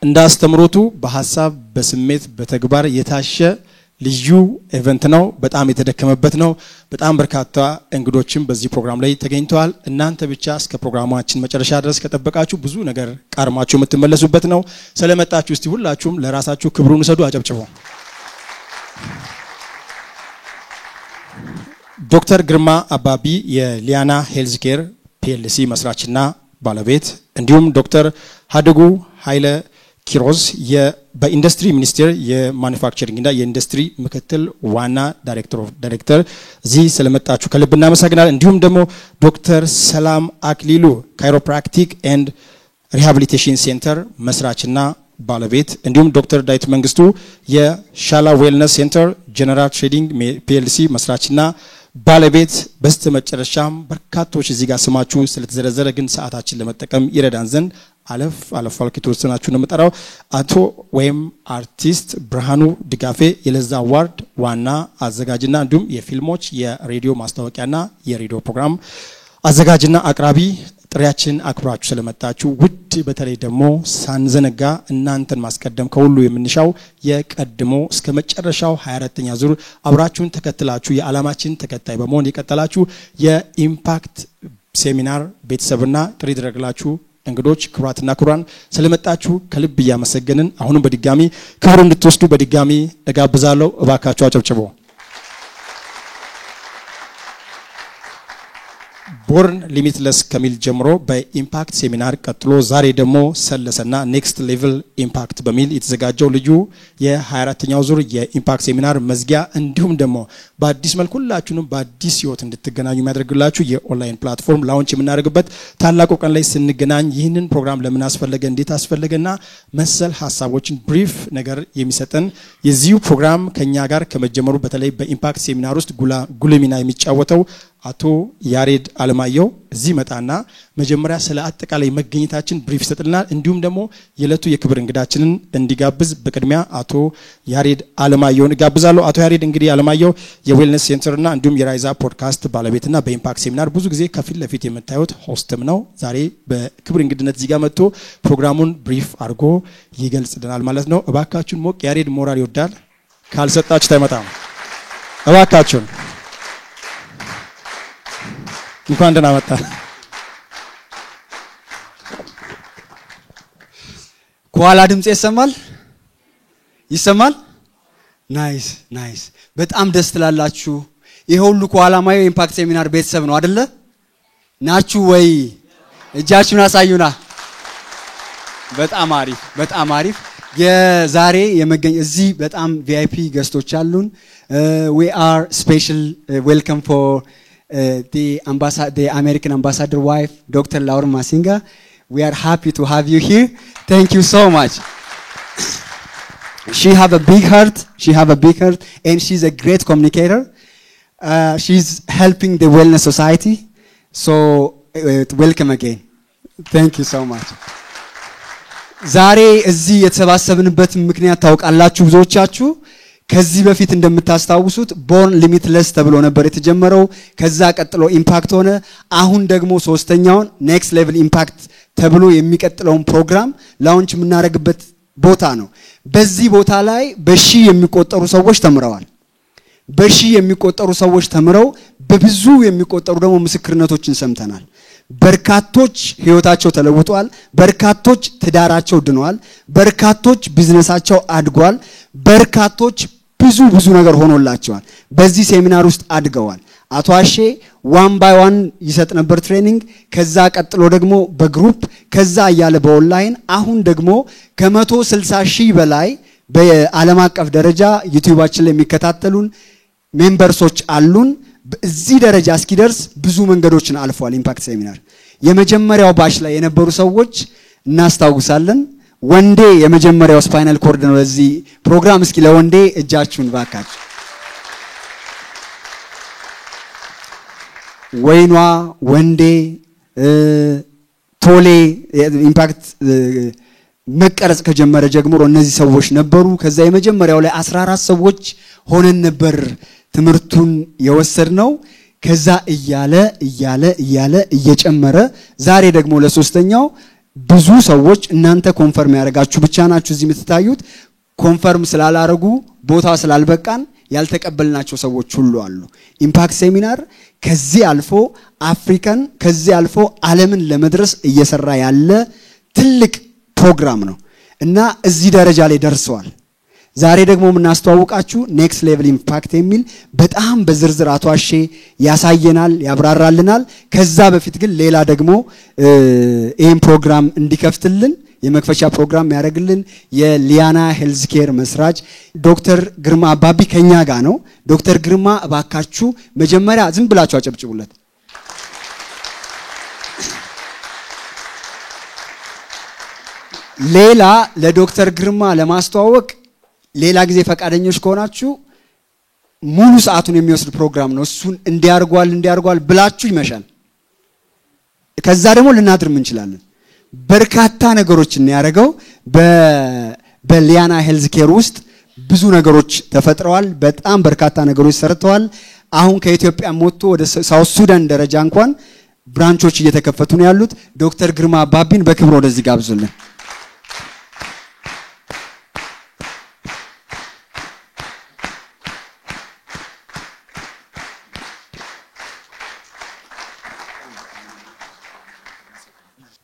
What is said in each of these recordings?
እንዳስተምሮቱ በሐሳብ በስሜት በተግባር የታሸ ልዩ ኢቨንት ነው በጣም የተደከመበት ነው በጣም በርካታ እንግዶችም በዚህ ፕሮግራም ላይ ተገኝተዋል እናንተ ብቻ እስከ ፕሮግራማችን መጨረሻ ድረስ ከጠበቃችሁ ብዙ ነገር ቃርማችሁ የምትመለሱበት ነው ስለመጣችሁ እስቲ ሁላችሁም ለራሳችሁ ክብሩን ሰዱ አጨብጭቡ ዶክተር ግርማ አባቢ የሊያና ሄልዝ ኬር ፒኤልሲ መስራችና ባለቤት እንዲሁም ዶክተር ሀደጉ ኃይለ ኪሮዝ በኢንዱስትሪ ሚኒስቴር የማኑፋክቸሪንግ እና የኢንዱስትሪ ምክትል ዋና ዳይሬክተር እዚህ ስለመጣችሁ ከልብ እናመሰግናለን እንዲሁም ደግሞ ዶክተር ሰላም አክሊሉ ካይሮፕራክቲክ ኤንድ ሪሃቢሊቴሽን ሴንተር መስራችና ባለቤት እንዲሁም ዶክተር ዳዊት መንግስቱ የሻላ ዌልነስ ሴንተር ጀነራል ትሬዲንግ ፒኤልሲ መስራችና ባለቤት በስተመጨረሻም በርካቶች እዚህ ጋር ስማችሁ ስለተዘረዘረ ግን ሰዓታችን ለመጠቀም ይረዳን ዘንድ አለፍ አልከተወሰናችሁ ነው መጣራው አቶ ወይም አርቲስት ብርሃኑ ድጋፌ የለዛ አዋርድ ዋና አዘጋጅና እንዲሁም የፊልሞች የሬዲዮ ማስታወቂያና የሬዲዮ ፕሮግራም አዘጋጅና አቅራቢ ጥሪያችን አክብራችሁ ስለመጣችሁ ውድ በተለይ ደግሞ ሳንዘነጋ እናንተን ማስቀደም ከሁሉ የምንሻው የቀድሞ እስከ መጨረሻው 24ኛ ዙር አብራችሁን ተከትላችሁ የዓላማችን ተከታይ በመሆን የቀጠላችሁ የኢምፓክት ሴሚናር ቤተሰብና ጥሪ ድረግላችሁ እንግዶች ክብራትና ክብራን ስለመጣችሁ ከልብ ያመሰግንን አሁንም በድጋሚ ክብር እንድትወስዱ በድጋሚ እጋብዛለሁ እባካችሁ አጨብጭቡ ቦርን ሊሚትለስ ከሚል ጀምሮ በኢምፓክት ሴሚናር ቀጥሎ ዛሬ ደግሞ ሰለሰና ኔክስት ሌቭል ኢምፓክት በሚል የተዘጋጀው ልዩ የ24ኛው ዙር የኢምፓክት ሴሚናር መዝጊያ እንዲሁም ደግሞ በአዲስ መልኩ ሁላችሁንም በአዲስ ህይወት እንድትገናኙ የሚያደርግላችሁ የኦንላይን ፕላትፎርም ላውንች የምናደርግበት ታላቁ ቀን ላይ ስንገናኝ ይህንን ፕሮግራም ለምን አስፈለገ እንዴት አስፈለገና መሰል ሐሳቦችን ብሪፍ ነገር የሚሰጠን የዚሁ ፕሮግራም ከኛ ጋር ከመጀመሩ በተለይ በኢምፓክት ሴሚናር ውስጥ ጉልሚና የሚጫወተው አቶ ያሬድ አለማየሁ እዚህ መጣና መጀመሪያ ስለ አጠቃላይ መገኘታችን ብሪፍ ይሰጥልናል እንዲሁም ደግሞ የለቱ የክብር እንግዳችንን እንዲጋብዝ በቅድሚያ አቶ ያሬድ አለማየሁን ጋብዛለሁ አቶ ያሬድ እንግዲህ አለማየሁ የዌልነስ ሴንተርና እንዲሁም የራይዛ ፖድካስት ባለቤትና በኢምፓክት ሴሚናር ብዙ ጊዜ ከፊት ለፊት የምታዩት ሆስትም ነው ዛሬ በክብር እንግድነት እዚህ ጋር መጥቶ ፕሮግራሙን ብሪፍ አድርጎ ይገልጽልናል ማለት ነው እባካችሁን ሞቅ ያሬድ ሞራል ይወዳል ካልሰጣችሁ ታይመጣም እባካችሁን እንኳን ደህና መጣ ኳላ ድምጽ ይሰማል ናይስ በጣም ደስ ትላላችሁ ይሄ ሁሉ ኳላ ማየው ኢምፓክት ሴሚናር ቤተሰብ ነው አይደለ ናችሁ ወይ እጃችሁን አሳዩና በጣም አሪፍ የዛሬ የመገኝ እዚህ በጣም ቪአይፒ ገስቶች አሉን we are special welcome for the American ambassador wife Dr. Laura Masinga we are happy to have you here thank you so much she have a big heart and she's a great communicator she's helping the wellness society so welcome again thank you so much ዛሬ እዚህ የተሰባሰብንበት ምክንያት ታውቃላችሁ ብዙዎቻችሁ ከዚህ በፊት እንደምታስታውሱት ቦርን ሊሚትለስ ተብሎ ነበር የተጀመረው ከዛ ቀጥሎ ኢምፓክት ሆነ አሁን ደግሞ ሶስተኛውን ኔክስት ሌቭል ኢምፓክት ተብሎ የሚቀጥለውን ፕሮግራም ላውንች የምናደርግበት ቦታ ነው በዚህ ቦታ ላይ በሺ የሚቆጠሩ ሰዎች ተምረው በብዙ የሚቆጠሩ ደግሞ ምስክርነቶችን ሰምተናል በርካቶች ህይወታቸው ተለውጧል በርካቶች ትዳራቸው ድኗል በርካቶች ቢዝነሳቸው አድጓል በርካቶች ብዙ ነገር ሆኖላቸዋል በዚህ ሴሚናር ውስጥ አድገዋል አቶ አሼ ዋን ባይ ዋን ይሰጥ ነበር ትሬኒንግ ከዛ ቀጥሎ ደግሞ በግሩፕ ከዛ ያለ በኦንላይን አሁን ደግሞ ከ160,000 በላይ በዓለም አቀፍ ደረጃ ዩቲዩባችን ላይ የሚከታተሉን ሜምበርሶች አሉን እዚህ ደረጃ እስኪደርስ ብዙ መንገዶችን አልፏል ኢምፓክት ሴሚናር የመጀመሪያው ባሽ ላይ የነበሩ ሰዎች እናስታውሳለን ወንዴ የመጀመሪያው ስፓይናል ኮርድ ነው እዚህ ፕሮግራም እስኪ ለወንዴ እጃችሁን ባካችሁ ወይኗ ወንዴ ቶሌ ኢምፓክት መቀረጽ ከጀመረ ጀምሮ እነዚህ ሰዎች ነበሩ ከዛ የመጀመሪያው ላይ 14 ሰዎች ሆነን ነበር ትምርቱን የወሰድነው ከዛ እያለ እየጨመረ ዛሬ ደግሞ ለሶስተኛው ብዙ ሰዎች እናንተ ኮንፈርም ያደርጋችሁ ብቻ ናችሁ እዚህ የምትታዩት ኮንፈርም ስላላረጉ ቦታ ስላልበቃን ያልተቀበልናቸው ሰዎች ሁሉ አሉ ኢምፓክት ሴሚናር ከዚህ አልፎ አፍሪካን ከዚህ አልፎ ዓለምን ለመድረስ እየሰራ ያለ ትልቅ ፕሮግራም ነው እና እዚህ ደረጃ ላይ ደርሰዋል ዛሬ ደግሞ ምናስተዋውቃችሁ ኔክስት ሌቭል ኢምፓክት የሚል በጣም በዝርዝር አቶ አሼ ያሳየናል ያብራራልናል ከዛ በፊት ግን ሌላ ደግሞ ይሄን ፕሮግራም እንዲከፍትልን የመክፈቻ ፕሮግራም ያደርግልን የሊያና ሄልዝ ኬር መስራች ዶክተር ግርማ አባቢ ከኛ ጋር ነው ዶክተር ግርማ እባካችሁ መጀመሪያ ዝም ብላችሁ አጨብጭቡለት ሌላ ለዶክተር ግርማ ለማስተዋወቅ ሌላ ጊዜ ፈቃደኞች ከሆናችሁ ሙሉ ሰዓቱን የሚወስድ ፕሮግራም ነው እሱን እንዲያርጓል ብላችሁ ይመሻል ከዛ ደግሞ ልናድርም እንችላለን በርካታ ነገሮችን ያረጋው በሊያና ሄልዝ ኬር ውስጥ ብዙ ነገሮች ተፈጥረዋል በጣም በርካታ ነገሮች ሰርተዋል አሁን ከኢትዮጵያ ሞቶ ወደ ሳውዝ ሱዳን ደረጃ እንኳን ብራንቾች እየተከፈቱ ነው ያሉት ዶክተር ግርማ አባቢን በክብር ወደዚህ ጋብዙልን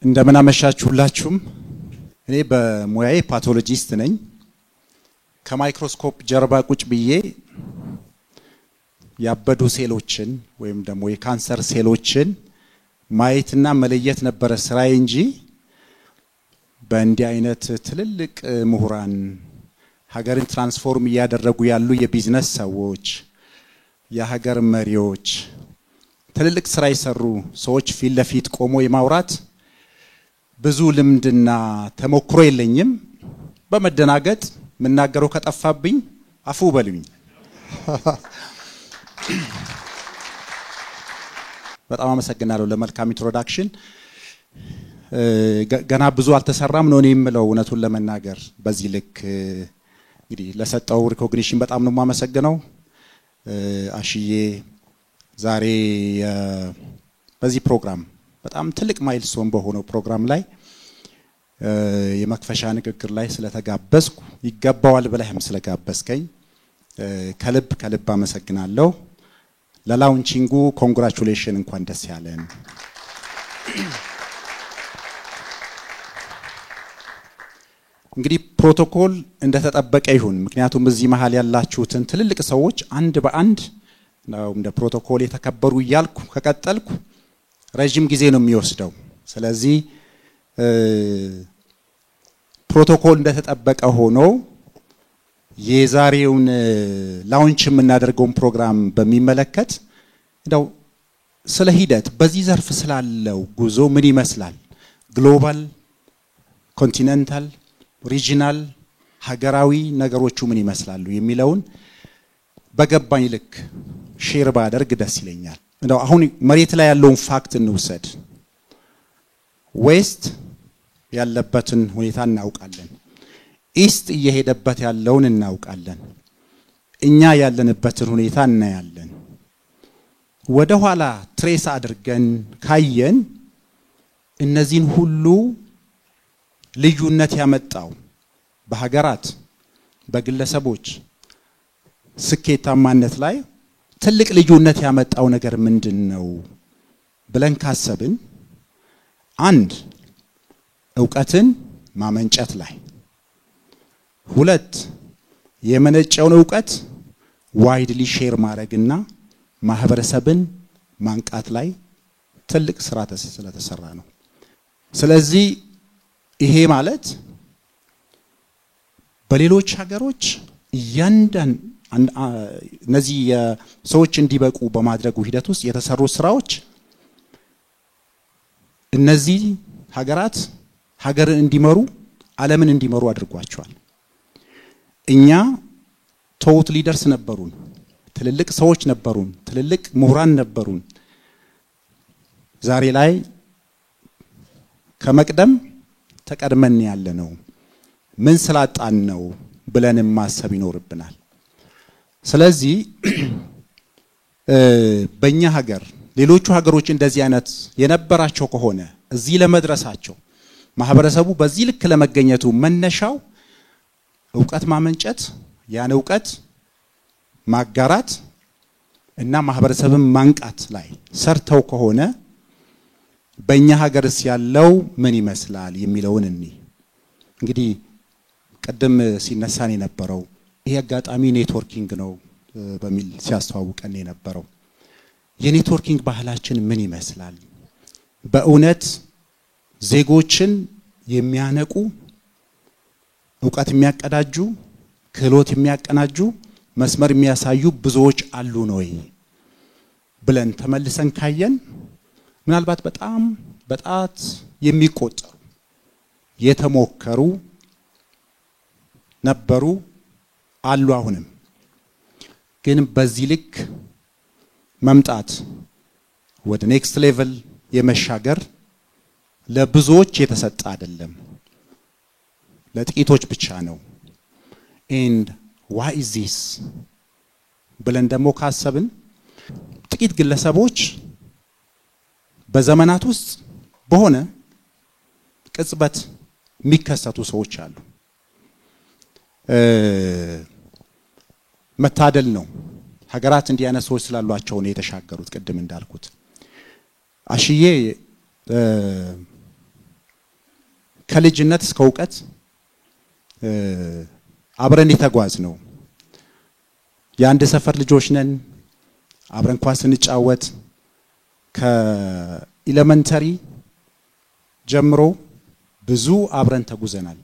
እንደምን አመሻችሁ ሁላችሁም እኔ በሙያዬ ፓቶሎጂስት ነኝ ከማይክሮስኮፕ ጀርባ ቁጭ ብዬ ያበዱ ሴሎችን ወይም ደግሞ የካንሰር ሴሎችን ማየትና መለየት ነበር ስራዬ እንጂ በእንዲህ አይነት ትልልቅ ምሁራን ሀገርን ትራንስፎርም ያደረጉ ያሉ የቢዝነስ ሰዎች የሀገር መሪዎች ትልልቅ ስራ ይሰሩ ሰዎች ፊት ለፊት ቆሞ የማውራት ብዙ ልምድና ተሞክሮ የለኝም በመደናገጥ ምናገረው ከጠፋብኝ አፉ በሉኝ በጣም አመሰግናለሁ ለመልካም ኢንትሮዳክሽን ገና ብዙ አልተሰራም ነው የምለው እውነቱን ለመናገር በዚህ ልክ እንግዲህ ለሰጠው ሪኮግኒሽን በጣም ነው ማመሰግነው አሽዬ ዛሬ በዚህ ፕሮግራም በጣም ትልቅ ማይልስቶን በሆነው ፕሮግራም ላይ የመክፈሻ ንግግር ላይ ስለተጋበዝኩ ይገባዋል ብለህም ስለጋበዝከኝ ከልብ አመሰግናለሁ ለላውንቺንጉ ኮንግራቹሌሽን እንኳን ደስ ያለን እንግዲህ ፕሮቶኮል እንደተጠበቀ ይሁን ምክንያቱም እዚህ መሃል ያላችሁትን ትልልቅ ሰዎች አንድ በአንድ ነው እንደ ፕሮቶኮል የተከበሩ ይያልኩ ከቀጠልኩ ረጅም ጊዜ ነው የሚወስደው ስለዚህ ፕሮቶኮል እንደተጠበቀ ሆኖ የዛሬውን ላውንች የምናደርገው ፕሮግራም በሚመለከት እንደው ስለ ሂደት በዚህ ዘርፍ ስላለው ጉዞ ምን ይመስላል ግሎባል ኮንቲኔንታል ሪጂናል ሀገራዊ ነገሮቹ ምን ይመስላሉ የሚለውን በገባኝ ልክ ሼር ባደርግ ደስ ይለኛል እንደው አሁን መሬት ላይ ያለውን ፋክት እንውሰድ ዌስት ያለበትን ሁኔታ እናውቃለን ኢስት እየሄደበት ያለውን እናውቃለን እኛ ያለንበትን ሁኔታ እናያለን ወደ ኋላ ትሬስ አድርገን ካየን እነዚህን ሁሉ ልዩነት ያመጣው በሀገራት በግለሰቦች ስኬታማነት ላይ ትልቅ ልዩነት ያመጣው ነገር ምንድነው ብለን ካሰብን አንድ ዕውቀትን ማመንጨት ላይ ሁለት የመነጨውን ዕውቀት ዋይድሊ ሼር ማድረግና ማህበረሰብን ማንቃት ላይ ትልቅ ስራ ስለተሰራ ነው ስለዚህ ይሄ ማለት በሌሎች ሀገሮች ያንዳን እነዚህ ሰዎች እንዲበቁ በማድረጉ ሂደት ውስጥ የተሰሩ ስራዎች እነዚህ ሀገራት ሀገርን እንዲመሩ ዓለምን እንዲመሩ አድርጓቸዋል እኛ ቶት ሊደርስ ነበሩን ትልልቅ ሰዎች ነበሩን ትልልቅ ምሁራን ነበሩን ዛሬ ላይ ከመቅደም ተቀድመን ያለ ነው ምን ስላጣን ነው ብለን ማሰብ ይኖርብናል ስለዚህ በእኛ ሀገር ሌሎቹ ሀገሮች እንደዚህ አይነት የነበራቸው ከሆነ እዚህ ለመድረሳቸው ማህበረሰቡ በዚህ ልክ ለመገኘቱ መነሻው ዕውቀት ማመንጨት ያን ዕውቀት ማጋራት እና ማህበረሰብን ማንቃት ላይ ሰርተው ከሆነ በእኛ ሀገርስ ያለው ምን ይመስላል የሚለውን እንግዲህ ቀደም ሲነሳን የነበረው ይሄ አጋጣሚ ኔትወርኪንግ ነው በሚል ሲያስተዋውቀን የነበረው የኔትወርኪንግ ባህላችን ምን ይመስላል በእውነት ዜጎችን የሚያነቁ ዕውቀት የሚያቀዳጁ ክህሎት የሚያቀናጁ መስመር የሚያሳዩ ብዙዎች አሉ ነው ብለን ተመልሰን ካየን ምናልባት በጣም በጣት የሚቆጠሩ የተሞከሩ ነበሩ አሉ አሁንም ግን በዚህ ልክ መምጣት ወደ ኔክስት ሌቭል የመሻገር ለብዙዎች የተሰጠ አይደለም ለጥቂቶች ብቻ ነው and why is this ብለን ደሞ ካሰብን ጥቂት ግለሰቦች በዘመናት ውስጥ በሆነ ቅጽበት የሚከሰቱ ሰዎች አሉ መታደል ነው ሀገራት እንዲያነሱ ሰዎች ስላሏቸው ነው የተሻገሩት ቅድም እንዳልኩት አሽዬ ከልጅነት እስከ ዕውቀት አብረን የተጓዝ ነው የአንድ ሰፈር ልጆች ነን አብረን ኳስ እንጫወት ከኤሌመንተሪ ጀምሮ ብዙ አብረን ተጉዘናል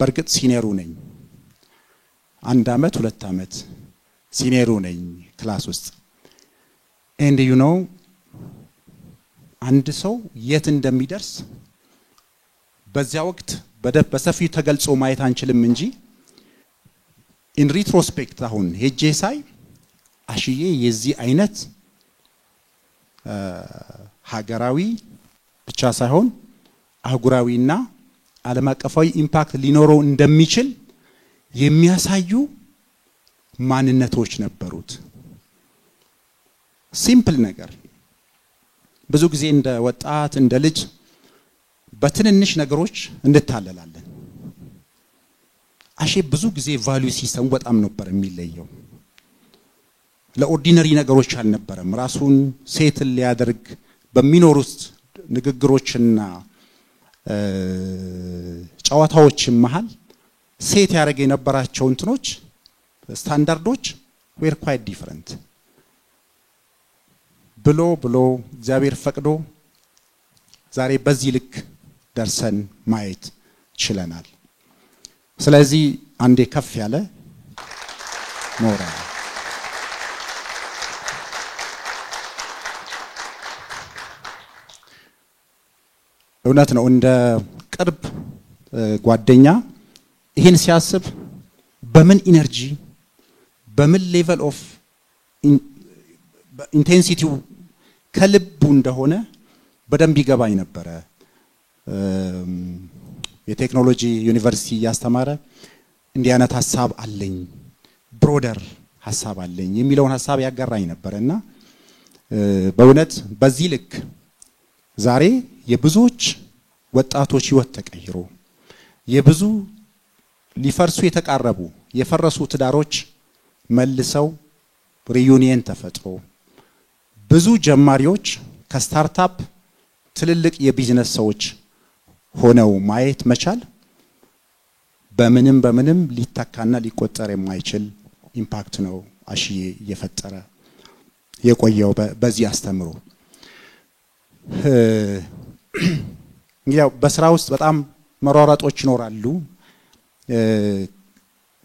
በርግጥ ሲኒየሩ ነኝ አንድ አመት ሁለት አመት ሲኒየሩ ነኝ ክላስ ውስጥ and you know አንድ ሰው የት እንደሚደርስ በዚያ ወቅት በሰፊው ተገልጾ ማየት አንችልም እንጂ in retrospect አሁን ሄጄ ሳይ አሽዬ የዚህ አይነት ሀገራዊ ብቻ ሳይሆን አህጉራዊና ዓለም አቀፋዊ ኢምፓክት ሊኖረው እንደሚችል የሚያሳዩ ማንነቶች ነበሩት ሲምፕል ነገር ብዙ ጊዜ እንደ ወጣት እንደ ልጅ በትንንሽ ነገሮች እንታለላለን አሼ ብዙ ጊዜ ቫልዩ ሲስተም በጣም ነበር የሚለየው ለኦርዲነሪ ነገሮች አልነበረም ራሱን ሴትል ሊያደርግ በሚኖሩት ንግግሮችና ጨዋታዎች መሃል ሴት ያረገ የነበራቸው እንትኖች ስታንዳርዶች were quite different ብሎ እግዚአብሔር ፈቅዶ ዛሬ በዚህ ልክ ደርሰን ማየት ችለናል ስለዚህ አንዴ ከፍ ያለ ሞራል እውነት ነው እንደ ቅርብ ጓደኛ ይሄን ሲያስብ በምን ኢነርጂ በምን ሌቨል ኦፍ ኢንቴንሲቲው ከልቡ እንደሆነ በደንብ ይገባኝ ነበር የቴክኖሎጂ ዩኒቨርሲቲ ያስተማረ እንዲያነት ሐሳብ አለኝ ብሮደር ሐሳብ አለኝ የሚለውን ሐሳብ ያጋራኝ ነበርና በእውነት በዚህ ልክ ዛሬ የብዙዎች ወጣቶች ህይወት ተቀይሮ የብዙ ሊፈርሱ የተቃረቡ የፈረሱ ትዳሮች መልሰው ሪዩኒየን ተፈጥሮ ብዙ ጀማሪዎች ከስታርታፕ ትልልቅ የቢዝነስ ሰዎች ሆነው ማየት መቻል በምንም ሊተካና ሊቆጠር የማይችል ኢምፓክት ነው አሽዬ እየፈጠረ የቆየው በዚህ አስተምሮ ያው በስራ ውስጥ በጣም መሯሯጦች ይኖራሉ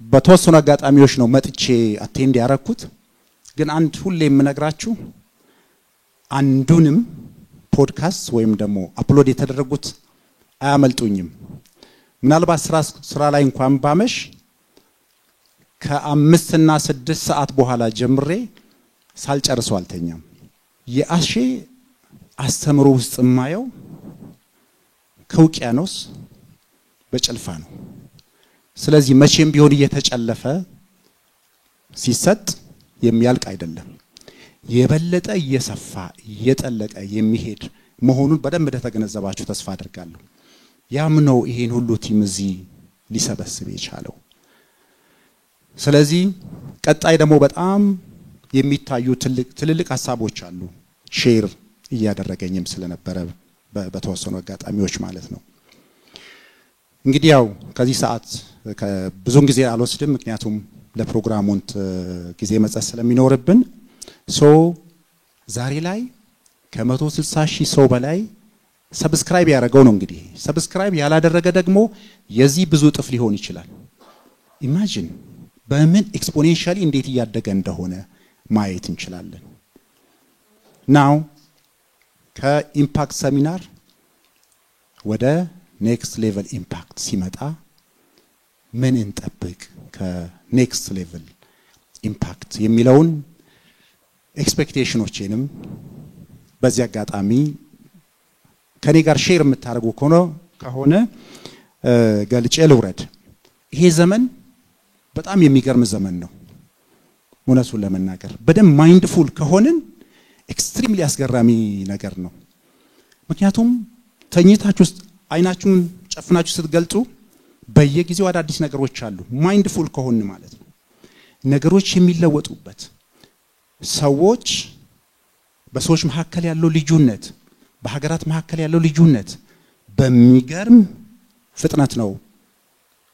በተወሰኑ አጋጣሚዎች ነው መጥቼ አቴንድ ያረኩት ግን አንድ ሁሌ የምነግራችሁ አንዱንም ፖድካስት ወይም ደግሞ አፕሎድ የተደረጉት አያመልጡኝም ምናልባት ስራ ላይ እንኳን ባመሽ ከ5 እና 6 ሰዓት በኋላ ጀምሬ ሳልጨርሰው አልተኛም የአሼ አስተምሮ ውስጥ ማየው ከውቅያኖስ በጭልፋ ነው ስለዚህ መቼም ቢሆን እየተጨለፈ ሲሰጥ የሚያልቅ አይደለም የበለጠ እየሰፋ እየጠለቀ የሚሄድ መሆኑን በደንብ ተገነዘባችሁ ተስፋ አደርጋለሁ ያም ነው ይሄን ሁሉ ቲም እዚህ ሊሰበስብ የቻለው። ስለዚህ ቀጣይ ደግሞ በጣም የሚታዩ ትልልቅ ሀሳቦች አሉ ሼር እያደረገኝም ስለነበረ በተወሰኑ አጋጣሚዎች ማለት ነው። እንግዲህ ያው ከዚህ ሰዓት ብዙን ጊዜ አልወስድም ምክንያቱም ለፕሮግራሙን ጊዜ መጽሐፍ ስለሚኖርብን ዛሬ ላይ ከ160,000 ሰው በላይ ሰብስክራይብ ያደረገው ነው። እንግዲህ ሰብስክራይብ ያላደረገ ደግሞ የዚህ ብዙ ጥፍ ሊሆን ይችላል። ኢማጂን በምን ኤክስፖኔንሻሊ እንዴት እያደገ እንደሆነ ማየት እንችላለን። ናው ከኢምፓክት ሰሚናር ወደ ኔክስት ሌቨል ኢምፓክት ሲመጣ ምን እንጠብቅ ከኔክስት ሌቨል ኢምፓክት የሚለውን ኤክስፔክቴሽኖቼንም በዚህ አጋጣሚ ከኔ ጋር ሼር የምታደርጉ ከሆነ ገልጬ ልውረድ። ይሄ ዘመን በጣም የሚገርም ዘመን ነው። እውነቱን ለመናገር በደም ማይንድፉል ከሆነን ኤክስትሪምሊ አስገራሚ ነገር ነው። ምክንያቱም ተኝታችሁ አይናችሁን ጨፍናችሁ ስትገልጹ በየጊዜው አዳዲስ ነገሮች አሉ። ማይንድፉል ከሆነ ማለት ነው ነገሮች የሚለወጡበት ሰዎች በሰዎች መካከል ያለው ልዩነት በሀገራት መካከል ያለው ልዩነት በሚገርም ፍጥነት ነው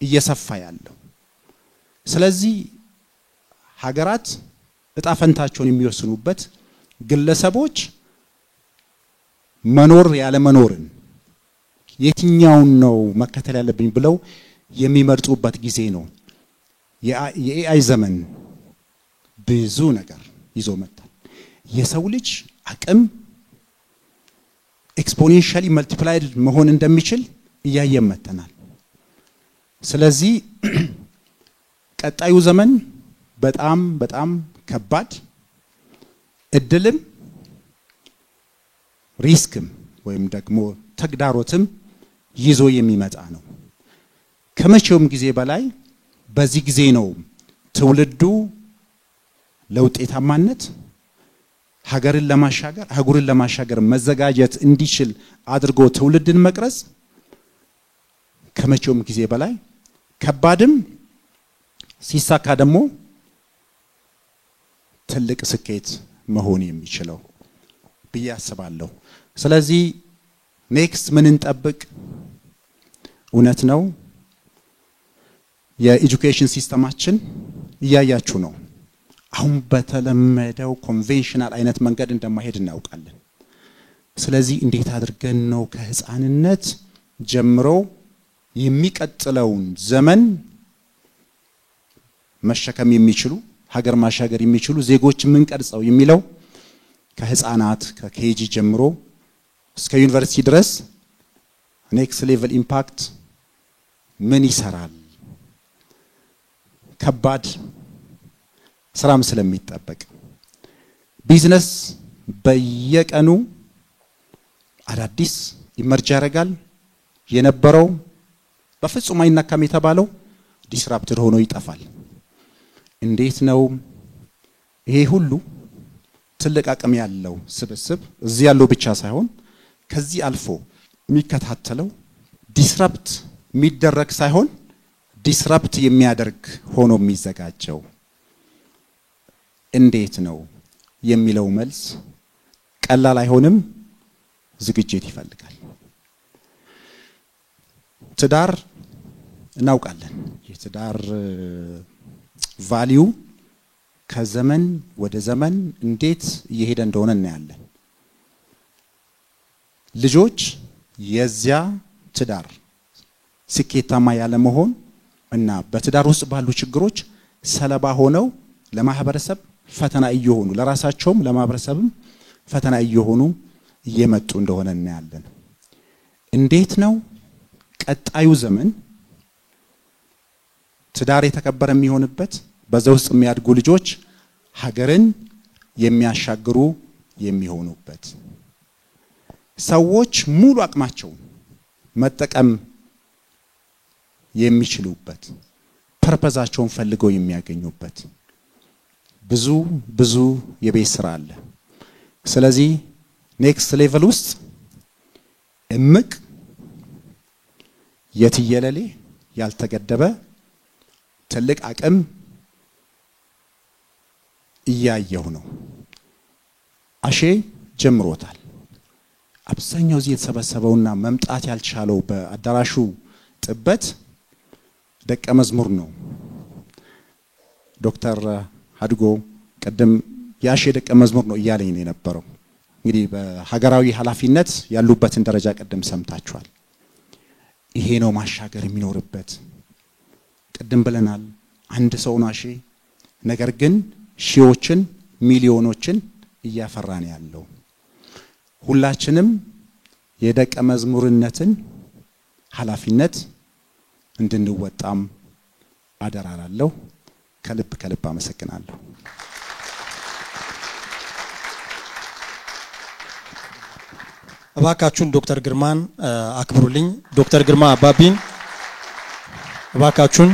እየሰፋ ያለው። ስለዚህ ሀገራት እጣ ፈንታቸውን የሚወስኑበት ግለሰቦች መኖር ያለ መኖርን የትኛውን ነው መከተል ያለብኝ ብለው የሚመርጡበት ጊዜ ነው። የኤአይ ዘመን ብዙ ነገር ይዞ መጣል። የሰው ልጅ አቅም ኤክስፖኔንሻሊ መልቲፕላይድ መሆን እንደሚችል እያየን መተናል። ስለዚህ ቀጣዩ ዘመን በጣም በጣም ከባድ እድልም ሪስክም ወይም ደግሞ ተግዳሮትም ይዞ የሚመጣ ነው። ከመቼውም ጊዜ በላይ በዚህ ጊዜ ነው ትውልዱ ለውጤታማነት ሀገርን ለማሻገር አህጉርን ለማሻገር መዘጋጀት እንዲችል አድርጎ ትውልድን መቅረጽ ከመቼውም ጊዜ በላይ ከባድም ሲሳካ ደግሞ ትልቅ ስኬት መሆን የሚችለው ብዬ አስባለሁ። ስለዚህ ኔክስት ምን እንጠብቅ? እውነት ነው የኤጁኬሽን ሲስተማችን እያያችሁ ነው። አሁን በተለመደው ኮንቬንሽናል አይነት መንገድ እንደማይሄድ እናውቃለን። ስለዚህ እንዴት አድርገን ነው ከህፃንነት ጀምሮ የሚቀጥለውን ዘመን መሸከም የሚችሉ ሀገር ማሻገር የሚችሉ ዜጎች ምን ቀርጸው የሚለው ከህፃናት ከኬጂ ጀምሮ እስከ ዩኒቨርሲቲ ድረስ ኔክስት ሌቨል ኢምፓክት ምን ይሰራል? ከባድ ስራም ስለሚጠበቅ ቢዝነስ በየቀኑ አዳዲስ ኢመርጅ ያደርጋል። የነበረው በፍጹም አይናካም የተባለው ዲስራፕትድ ሆኖ ይጠፋል። እንዴት ነው ይሄ ሁሉ ትልቅ አቅም ያለው ስብስብ እዚህ ያለው ብቻ ሳይሆን ከዚህ አልፎ የሚከታተለው ዲስራፕት የሚደረግ ሳይሆን ዲስራፕት የሚያደርግ ሆኖ የሚዘጋጀው እንዴት ነው የሚለው መልስ ቀላል አይሆንም፣ ዝግጅት ይፈልጋል። ትዳር እናውቃለን። የትዳር ቫልዩ ከዘመን ወደ ዘመን እንዴት እየሄደ እንደሆነ እናያለን። ልጆች የዚያ ትዳር ስኬታማ ያለ መሆን እና በትዳር ውስጥ ባሉ ችግሮች ሰለባ ሆነው ለማህበረሰብ ፈተና እየሆኑ ለራሳቸውም ለማህበረሰብም ፈተና እየሆኑ እየመጡ እንደሆነ እናያለን። እንዴት ነው ቀጣዩ ዘመን ትዳር የተከበረ የሚሆንበት በዛ ውስጥ የሚያድጉ ልጆች ሀገርን የሚያሻግሩ የሚሆኑበት ሰዎች ሙሉ አቅማቸውን መጠቀም የሚችሉበት ፐርፐዛቸውን ፈልገው የሚያገኙበት ብዙ የቤት ስራ አለ። ስለዚህ ኔክስት ሌቨል ውስጥ እምቅ የትየለሌ ያልተገደበ ትልቅ አቅም እያየሁ ነው። አሼ ጀምሮታል። አብዛኛው እዚህ የተሰበሰበውና መምጣት ያልቻለው በአዳራሹ ጥበት ደቀ መዝሙር ነው። ዶክተር ሀድጎ ቀደም ያሼ ደቀ መዝሙር ነው እያለኝ ነው የነበረው። እንግዲህ በሀገራዊ ኃላፊነት ያሉበትን ደረጃ ቀደም ሰምታችኋል። ይሄ ነው ማሻገር የሚኖርበት። ቀደም ብለናል፣ አንድ ሰው ነው አሼ፣ ነገር ግን ሺዎችን ሚሊዮኖችን እያፈራ ነው ያለው። ሁላችንም የደቀ መዝሙርነትን ኃላፊነት እንድንወጣም አደራላለሁ። ከልብ አመሰግናለሁ። እባካችሁን ዶክተር ግርማን አክብሩልኝ። ዶክተር ግርማ አባቢን እባካችሁን